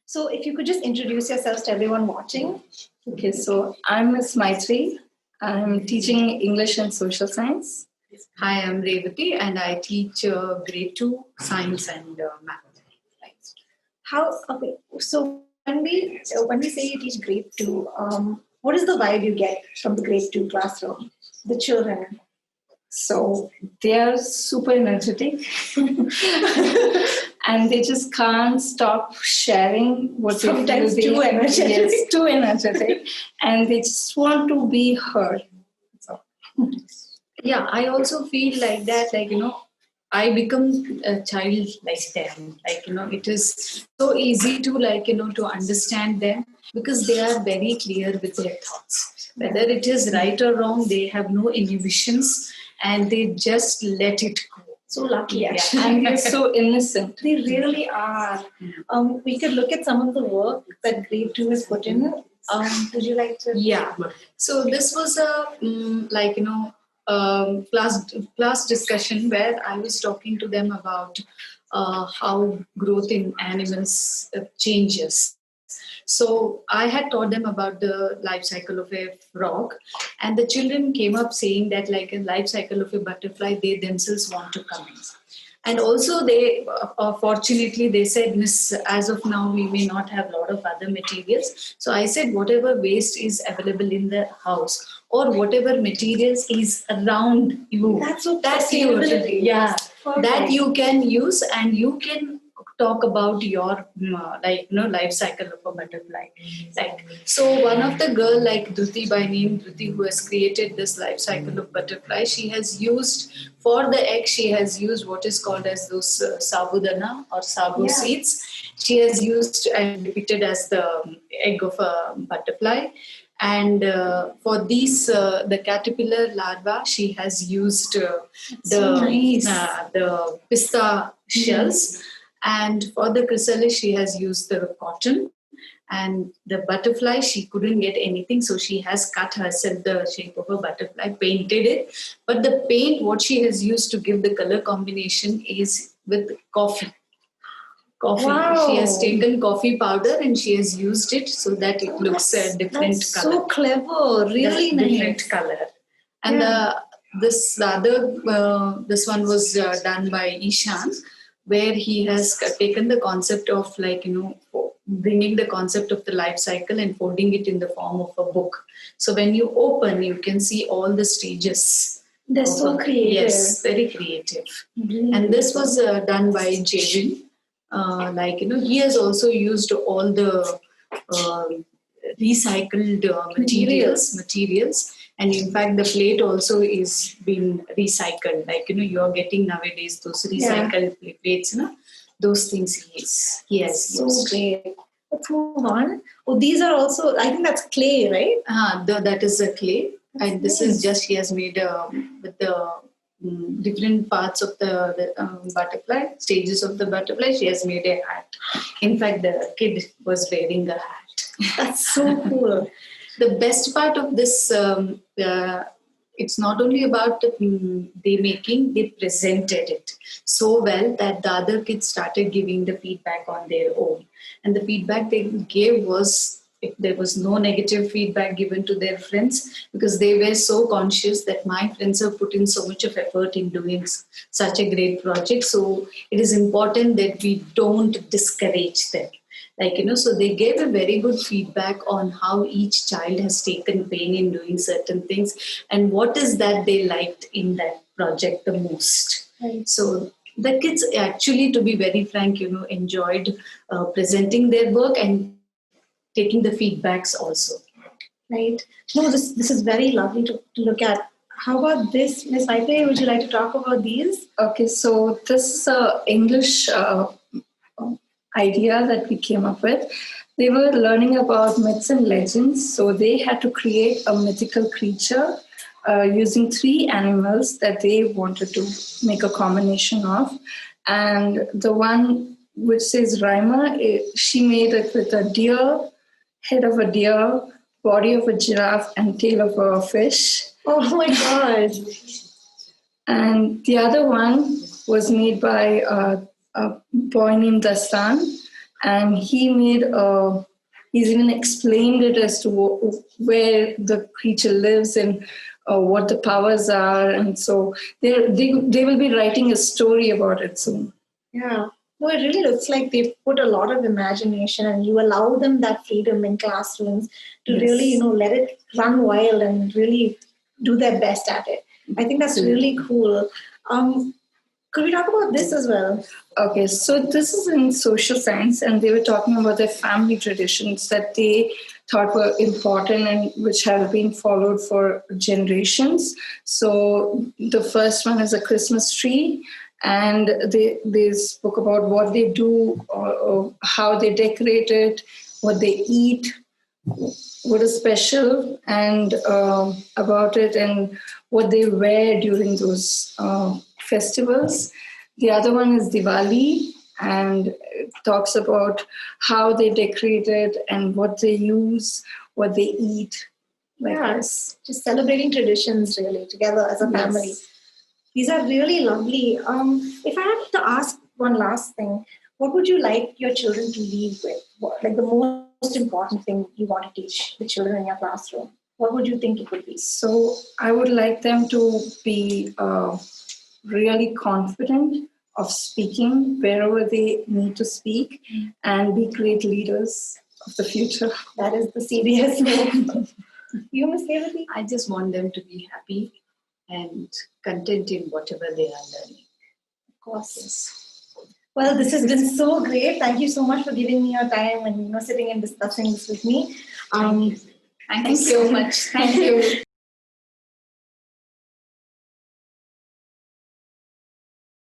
So if you could just introduce yourselves to everyone watching. Okay, so I'm Miss Maitri. I'm teaching English and Social Science. Hi, I'm Revati and I teach grade 2 science and math. So when we say you teach grade 2, what is the vibe you get from the grade 2 classroom? The children. So they are super energetic and they just can't stop sharing what Sometimes they feel. Too energetic. Yes, too energetic. And they just want to be heard. So. Yeah, I also feel like that, I become a child like them. It is so easy to, to understand them because they are very clear with their thoughts. Whether it is right or wrong, they have no inhibitions and they just let it go. So lucky, actually. And they're so innocent. They really are. We could look at some of the work that grade 2 has put in. Would you like to? Yeah. So this was a, class discussion where I was talking to them about how growth in animals changes. So I had taught them about the life cycle of a frog, and the children came up saying that, like a life cycle of a butterfly, they themselves want to come in. And also they, fortunately, they said, Miss, as of now, we may not have a lot of other materials. So I said, whatever waste is available in the house or whatever materials is around you, That's so that you, sustainability. yeah, Perfect. that you can use and you can talk about your life cycle of a butterfly. So one of the girl like Dhruti, by name Dhruti, who has created this life cycle of butterfly, she has used for the egg, she has used what is called as those sabudana or sago seeds. She has used and depicted as the egg of a butterfly. And for these, the caterpillar larva, she has used the pista shells. And for the chrysalis, she has used the cotton. And the butterfly, she couldn't get anything, so she has cut herself the shape of a butterfly, painted it. But the paint, what she has used to give the color combination is with coffee. Wow. She has taken coffee powder and she has used it so that it looks a different color. So clever, really nice. Different color. And this one was done by Ishan, where he has taken the concept of bringing the concept of the life cycle and folding it in the form of a book. So when you open, you can see all the stages. They're so creative. Yes, very creative. Mm-hmm. And this was done by Jevin. He has also used all the recycled materials. And in fact, the plate also is being recycled. You are getting nowadays those recycled plates, those things he has used. So great. Let's move on. Oh, these are also, I think that's clay, right? That is a clay. That's and this nice. Is just, he has made with the different parts of the butterfly, stages of the butterfly, she has made a hat. In fact, the kid was wearing a hat. That's so cool. The best part of this, it's not only about they presented it so well that the other kids started giving the feedback on their own. And the feedback they gave was, if there was no negative feedback given to their friends, because they were so conscious that my friends have put in so much of effort in doing such a great project. So it is important that we don't discourage them. So they gave a very good feedback on how each child has taken pain in doing certain things and what is that they liked in that project the most. Right. So the kids actually, to be very frank, enjoyed presenting their work and taking the feedbacks also. Right. No, this is very lovely to look at. How about this, Ms. Maitri? Would you like to talk about these? Okay, so this is an English idea that we came up with. They were learning about myths and legends, so they had to create a mythical creature using 3 animals that they wanted to make a combination of. And the one which says Rhymer, she made it with a deer, head of a deer, body of a giraffe, and tail of a fish. Oh my God. And the other one was made by a boy named Dastan, and he's even explained it as to where the creature lives and what the powers are, and so they will be writing a story about it soon. Yeah. No, it really looks like they put a lot of imagination and you allow them that freedom in classrooms to Yes. really, let it run wild and really do their best at it. I think that's really cool. Could we talk about this as well? Okay, so this is in social science, and they were talking about their family traditions that they thought were important and which have been followed for generations. So the first one is a Christmas tree, and they spoke about what they do, or how they decorate it, what they eat, what is special and about it, and what they wear during those festivals. The other one is Diwali, and it talks about how they decorate it and what they use, what they eat, like Yeah. this. Just celebrating traditions really together as a family. Yes. These are really lovely. If I had to ask one last thing, what would you like your children to leave with? Like the most important thing you want to teach the children in your classroom? What would you think it would be? So I would like them to be really confident of speaking wherever they need to speak and be great leaders of the future. That is the CBS move. You, Miss Revati? I just want them to be happy and content in whatever they are learning. Of course. Well, this has been so great. Thank you so much for giving me your time and sitting and discussing this with me. Thank you so much. Thank you.